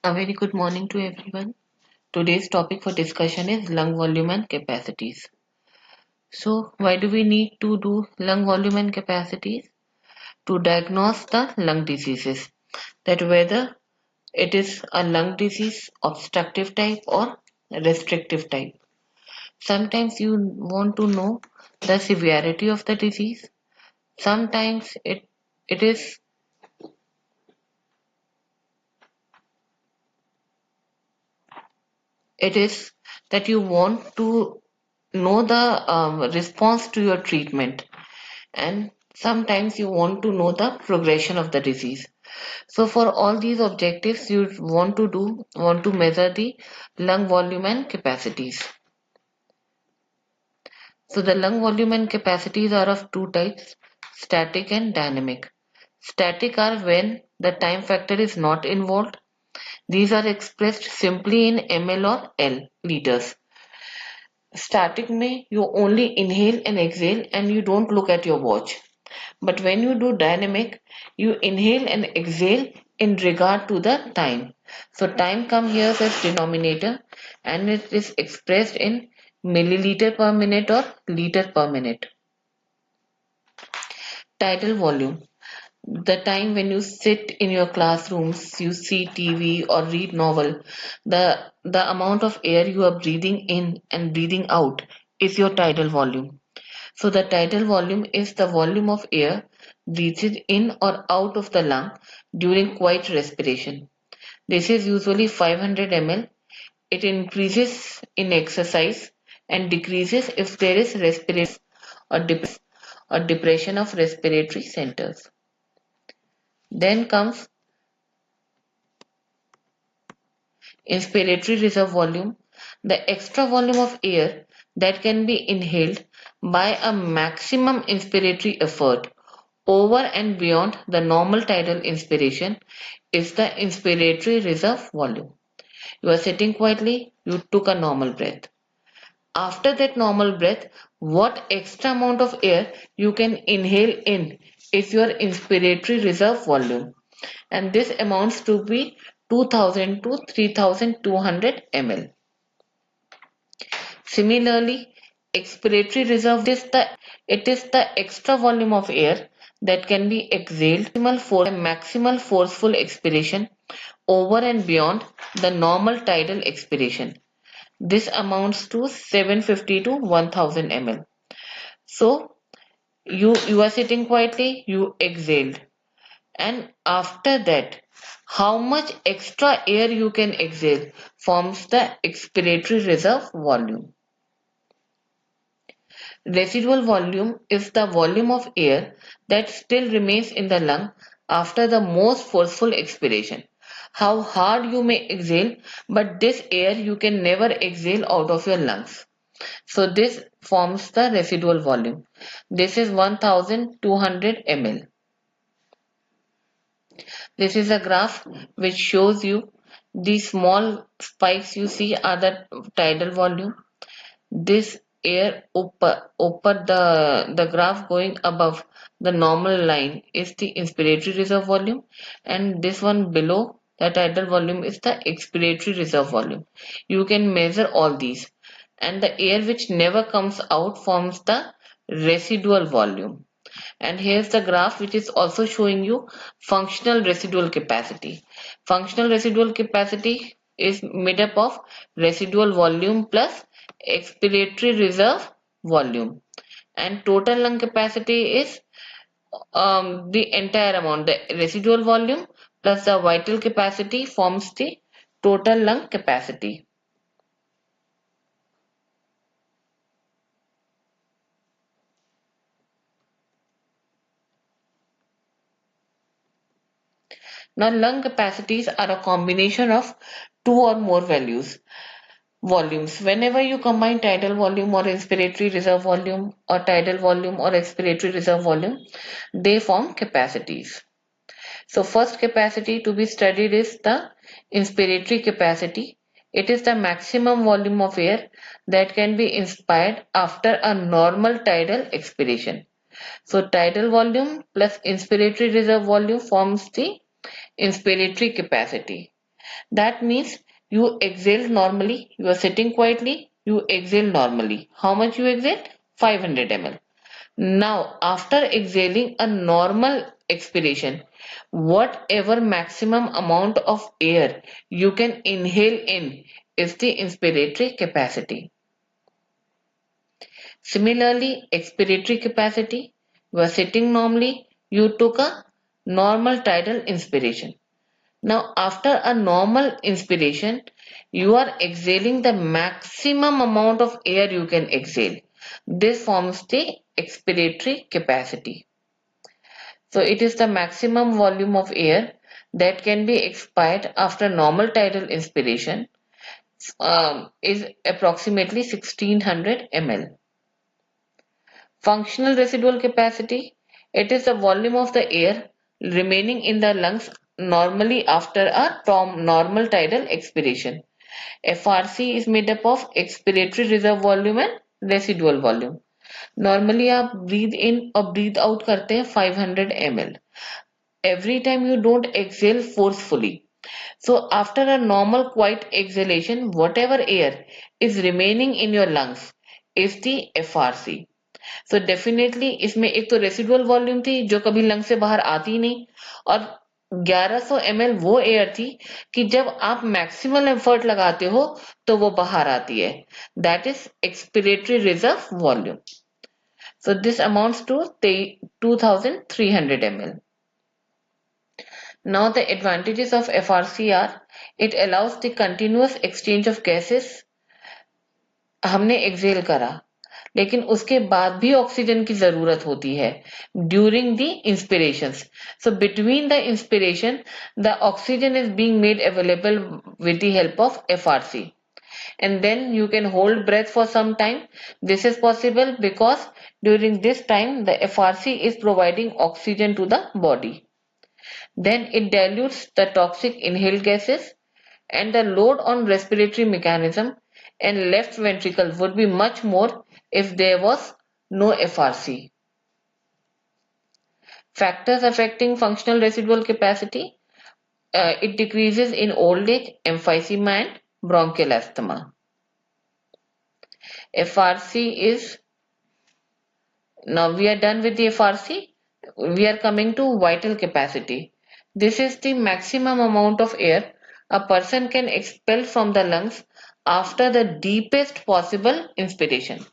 A very good morning to everyone. Today's topic for discussion is lung volume and capacities. So, why do we need to do lung volume and capacities? To diagnose the lung diseases, that whether it is a lung disease obstructive type or restrictive type. Sometimes you want to know the severity of the disease. Sometimes it is it is that you want to know the response to your treatment, and sometimes you want to know the progression of the disease. So for all these objectives, you want to measure the lung volume and capacities. So the lung volume and capacities are of two types: static and dynamic. Static are when the time factor is not involved. These are expressed simply in ml or l liters. Static may you only inhale and exhale and you don't look at your watch. But when you do dynamic, you inhale and exhale in regard to the time. So time comes here as denominator and it is expressed in milliliter per minute or liter per minute. Tidal volume. The time when you sit in your classrooms, you see TV or read novel, the amount of air you are breathing in and breathing out is your tidal volume. So the tidal volume is the volume of air breathed in or out of the lung during quiet respiration. This is usually 500 ml. It increases in exercise and decreases if there is respiration or depression of respiratory centers. Then comes inspiratory reserve volume, the extra volume of air that can be inhaled by a maximum inspiratory effort over and beyond the normal tidal inspiration is the inspiratory reserve volume. You are sitting quietly, you took a normal breath. After that normal breath, what extra amount of air you can inhale in is your inspiratory reserve volume, and this amounts to be 2000 to 3200 ml. Similarly, expiratory reserve it is the extra volume of air that can be exhaled maximal forceful expiration over and beyond the normal tidal expiration. This amounts to 750 to 1000 ml. So you are sitting quietly, you exhaled, and after that, how much extra air you can exhale forms the expiratory reserve volume. Residual volume is the volume of air that still remains in the lung after the most forceful expiration. How hard you may exhale, but this air you can never exhale out of your lungs. So this forms the residual volume. This is 1200 ml. This is a graph which shows you the small spikes you see are the tidal volume. This air upper the graph going above the normal line is the inspiratory reserve volume, and this one below the tidal volume is the expiratory reserve volume. You can measure all these, and the air which never comes out forms the residual volume. And here's the graph which is also showing you functional residual capacity. Functional residual capacity is made up of residual volume plus expiratory reserve volume, and total lung capacity is the entire amount. The residual volume plus the vital capacity forms the total lung capacity. Now lung capacities are a combination of two or more volumes. Whenever you combine tidal volume or inspiratory reserve volume or tidal volume or expiratory reserve volume, they form capacities. So first capacity to be studied is the inspiratory capacity. It is the maximum volume of air that can be inspired after a normal tidal expiration. So tidal volume plus inspiratory reserve volume forms the inspiratory capacity. That means you exhale normally, you are sitting quietly, you exhale normally. How much you exhale? 500 ml. Now, after exhaling a normal expiration, whatever maximum amount of air you can inhale in is the inspiratory capacity. Similarly, expiratory capacity, you are sitting normally, you took a normal tidal inspiration. Now, after a normal inspiration, you are exhaling the maximum amount of air you can exhale. This forms the expiratory capacity. So, it is the maximum volume of air that can be expired after normal tidal inspiration is approximately 1600 ml. Functional residual capacity, it is the volume of the air remaining in the lungs normally after a normal tidal expiration. FRC is made up of expiratory reserve volume and residual volume. Normally आप breathe in or breathe out करते हैं 500 ml. Every time you don't exhale forcefully. So after a normal quiet exhalation, whatever air is remaining in your lungs is the FRC. So definitely इसमें एक तो residual volume थी जो कभी lung से बाहर आती नहीं, और 1100 ml वो एयर थी कि जब आप मैक्सिमल एफर्ट लगाते हो तो वो बाहर आती है. That is expiratory reserve volume. So this amounts to 2300 ml. Now the advantages of FRC are it allows the continuous exchange of gases. हमने एक्सेल करा लेकिन उसके बाद भी ऑक्सीजन की जरूरत होती है during the inspirations. So between the inspiration the oxygen is being made available with the help of FRC, and then you can hold breath for some time. This is possible because during this time the FRC is providing oxygen to the body. Then it dilutes the toxic inhaled gases, and the load on respiratory mechanism and left ventricle would be much more if there was no FRC. Factors affecting functional residual capacity, it decreases in old age, emphysema and bronchial asthma. FRC is, now we are done with the FRC, we are coming to vital capacity. This is the maximum amount of air a person can expel from the lungs after the deepest possible inspiration.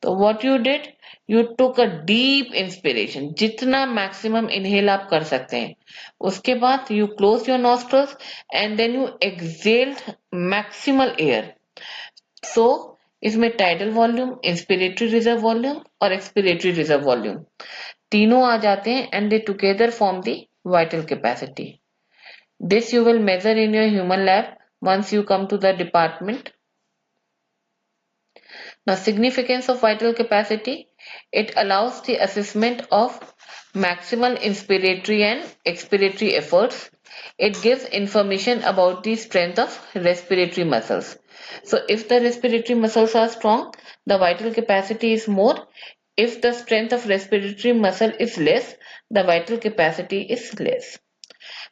So what you did, you took a deep inspiration, जितना maximum inhale आप कर सकते हैं. उसके बाद you closed your nostrils and then you exhaled maximal air. So इसमें tidal volume, inspiratory reserve volume और expiratory reserve volume तीनों आ जाते हैं and they together form the vital capacity. This you will measure in your human lab once you come to the department. Now, significance of vital capacity, it allows the assessment of maximal inspiratory and expiratory efforts. It gives information about the strength of respiratory muscles. So, if the respiratory muscles are strong, the vital capacity is more. If the strength of respiratory muscle is less, the vital capacity is less.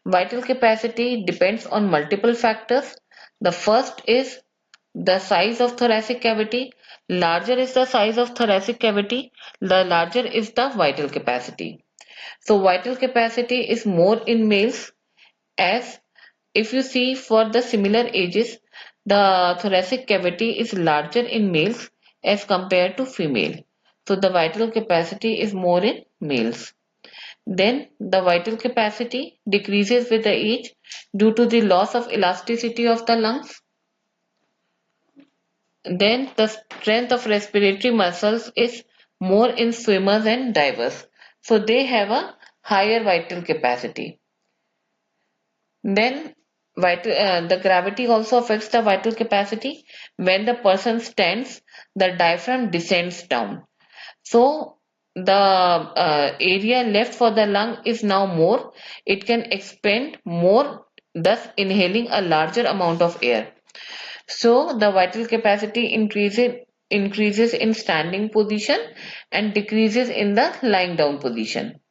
Vital capacity depends on multiple factors. The first is the size of thoracic cavity. Larger is the size of thoracic cavity, the larger is the vital capacity. So vital capacity is more in males, as if you see for the similar ages, the thoracic cavity is larger in males as compared to female. So the vital capacity is more in males. Then the vital capacity decreases with the age due to the loss of elasticity of the lungs. Then the strength of respiratory muscles is more in swimmers and divers. So they have a higher vital capacity. Then the gravity also affects the vital capacity. When the person stands, the diaphragm descends down. So the area left for the lung is now more. It can expand more, thus inhaling a larger amount of air. So the vital capacity increases in standing position and decreases in the lying down position.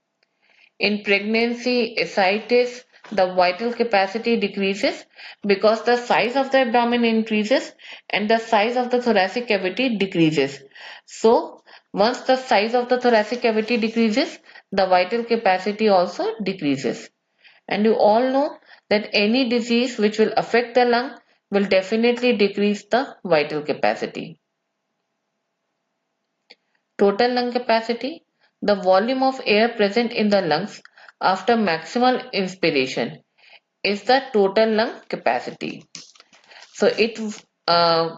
In pregnancy, ascites, the vital capacity decreases because the size of the abdomen increases and the size of the thoracic cavity decreases. So, once the size of the thoracic cavity decreases, the vital capacity also decreases. And you all know that any disease which will affect the lung will definitely decrease the vital capacity. Total lung capacity, the volume of air present in the lungs after maximal inspiration, is the total lung capacity. So uh,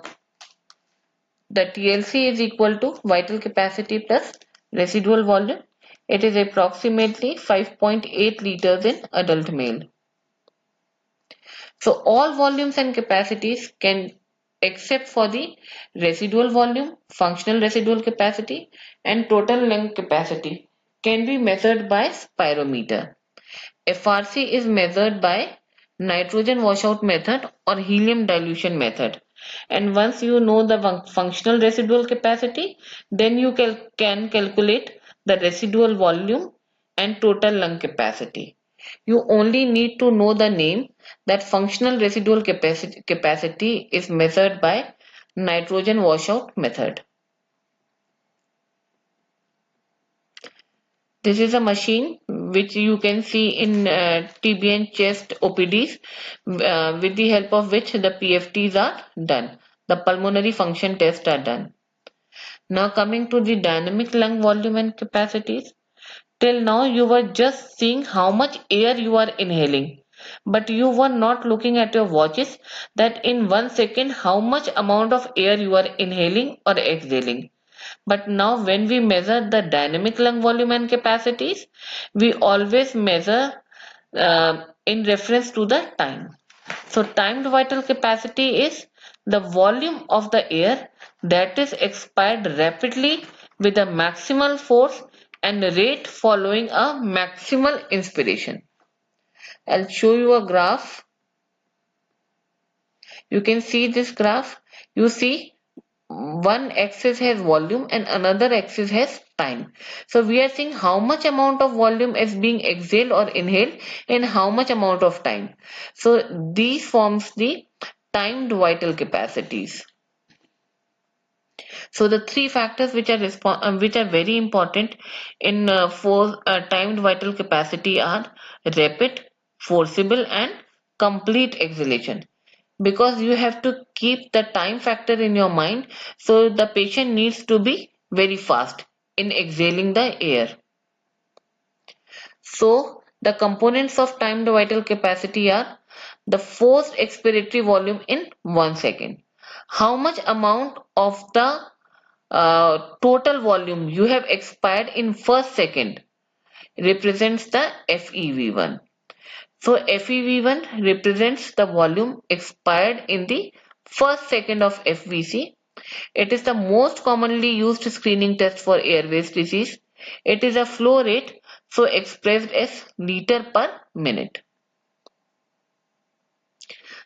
the TLC is equal to vital capacity plus residual volume. It is approximately 5.8 liters in adult male. So all volumes and capacities can, except for the residual volume, functional residual capacity and total lung capacity, can be measured by spirometer. FRC is measured by nitrogen washout method or helium dilution method. And once you know the functional residual capacity, then you can calculate the residual volume and total lung capacity. You only need to know the name that functional residual capacity is measured by nitrogen washout method. This is a machine which you can see in TB and chest OPDs, with the help of which the PFTs are done. The pulmonary function tests are done. Now coming to the dynamic lung volume and capacities. Till now you were just seeing how much air you are inhaling, but you were not looking at your watches that in 1 second how much amount of air you are inhaling or exhaling. But now when we measure the dynamic lung volume and capacities, we always measure in reference to the time. So timed vital capacity is the volume of the air that is expired rapidly with a maximal force and rate following a maximal inspiration. I'll show you a graph. You can see this graph. You see one axis has volume and another axis has time. So we are seeing how much amount of volume is being exhaled or inhaled in how much amount of time. So these forms the timed vital capacities. So the three factors which are very important in for timed vital capacity are rapid, forcible, and complete exhalation. Because you have to keep the time factor in your mind, so the patient needs to be very fast in exhaling the air. So the components of timed vital capacity are the forced expiratory volume in 1 second. How much amount of the total volume you have expired in first second represents the FEV1. So FEV1 represents the volume expired in the first second of FVC. It is the most commonly used screening test for airways disease. It is a flow rate, so expressed as liter per minute.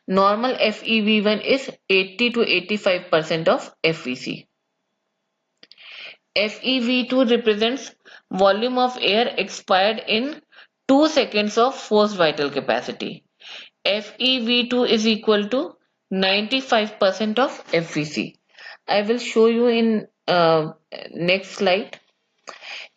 Normal FEV1 is 80 to 85% of FVC. FeV2 represents volume of air expired in 2 seconds of forced vital capacity. FeV2 is equal to 95% of FVC. I will show you in next slide.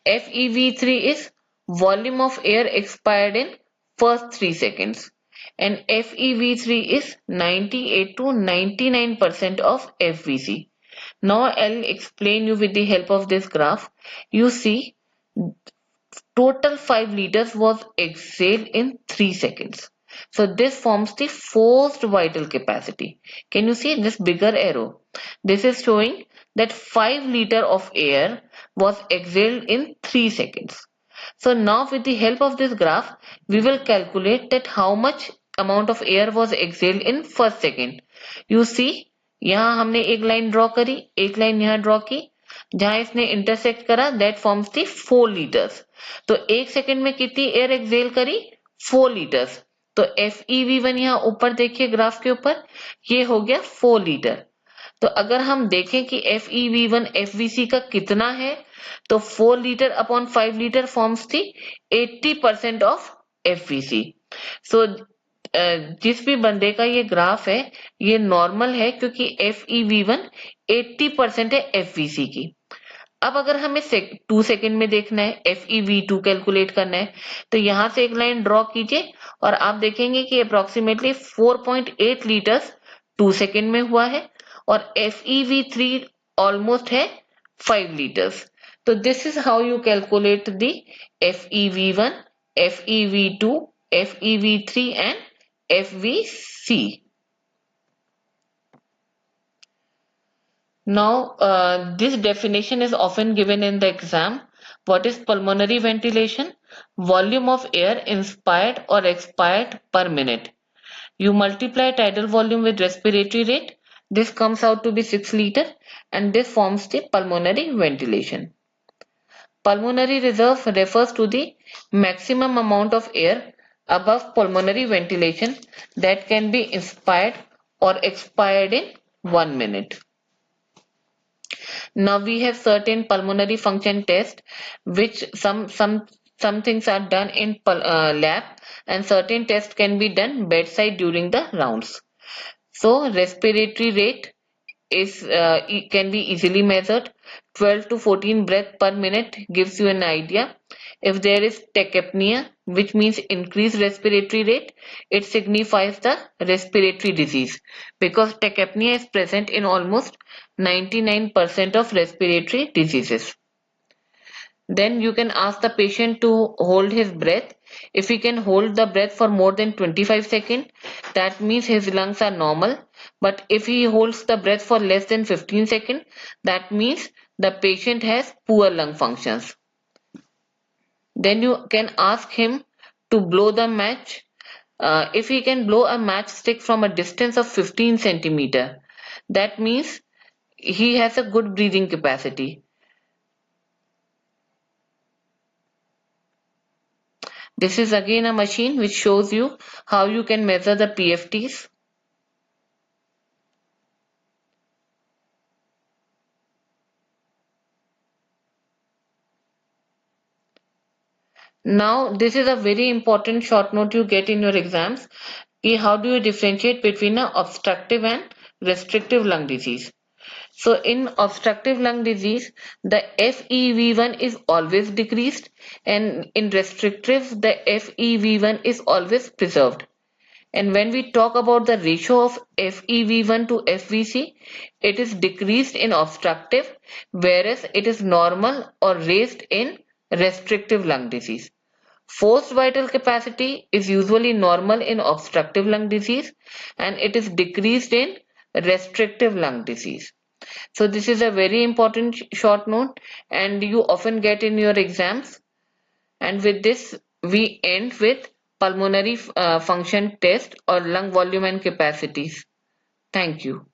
FeV3 is volume of air expired in first 3 seconds, and FeV3 is 98 to 99% of FVC. Now I'll explain you with the help of this graph. You see total 5 liters was exhaled in 3 seconds. So this forms the forced vital capacity. Can you see this bigger arrow? This is showing that 5 liter of air was exhaled in 3 seconds. So now with the help of this graph, we will calculate that how much amount of air was exhaled in first second. You see यहाँ हमने एक line draw करी, एक line यहाँ draw की, जहां इसने intersect करा दैट फॉर्म्स दी 4 लीटर्स. तो एक सेकंड में कितनी एयर एक्सेल करी? 4 लीटर्स. तो FeV1 यहाँ ऊपर देखिए ग्राफ के ऊपर, ये हो गया 4 लीटर. तो अगर हम देखें कि FeV1 FVC का कितना है, तो 4 लीटर अपॉन 5 लीटर फॉर्म्स थी 80% ऑफ FVC. सो जिस भी बंदे का ये ग्राफ है ये नॉर्मल है क्योंकि FeV1 80% है FVC की। अब अगर हमें 2 सेकंड में देखना है, FeV2 कैलकुलेट करना है, तो यहाँ से एक लाइन ड्रॉ कीजिए और आप देखेंगे कि अप्रोक्सीमेटली 4.8 लीटर्स 2 सेकंड में हुआ है और FeV3 ऑलमोस्ट है 5 लीटर्स। तो this is how you calculate the FeV1, FeV2, FeV3 and FVC. Now, this definition is often given in the exam. What is pulmonary ventilation? Volume of air inspired or expired per minute. You multiply tidal volume with respiratory rate. This comes out to be 6 liter and this forms the pulmonary ventilation. Pulmonary reserve refers to the maximum amount of air above pulmonary ventilation that can be inspired or expired in 1 minute. Now we have certain pulmonary function tests, which some things are done in lab, and certain tests can be done bedside during the rounds. So respiratory rate is can be easily measured. 12 to 14 breath per minute gives you an idea. If there is tachypnea, which means increased respiratory rate, it signifies the respiratory disease because tachypnea is present in almost 99% of respiratory diseases. Then you can ask the patient to hold his breath. If he can hold the breath for more than 25 seconds, that means his lungs are normal. But if he holds the breath for less than 15 seconds, that means the patient has poor lung functions. Then you can ask him to blow the match. If he can blow a matchstick from a distance of 15 centimeter, that means he has a good breathing capacity. This is again a machine which shows you how you can measure the PFTs. Now, this is a very important short note you get in your exams. How do you differentiate between an obstructive and restrictive lung disease? So in obstructive lung disease, the FEV1 is always decreased, and in restrictive, the FEV1 is always preserved. And when we talk about the ratio of FEV1 to FVC, it is decreased in obstructive, whereas it is normal or raised in restrictive lung disease. Forced vital capacity is usually normal in obstructive lung disease and it is decreased in restrictive lung disease. So this is a very important short note and you often get in your exams. And with this, we end with pulmonary function test or lung volume and capacities. Thank you.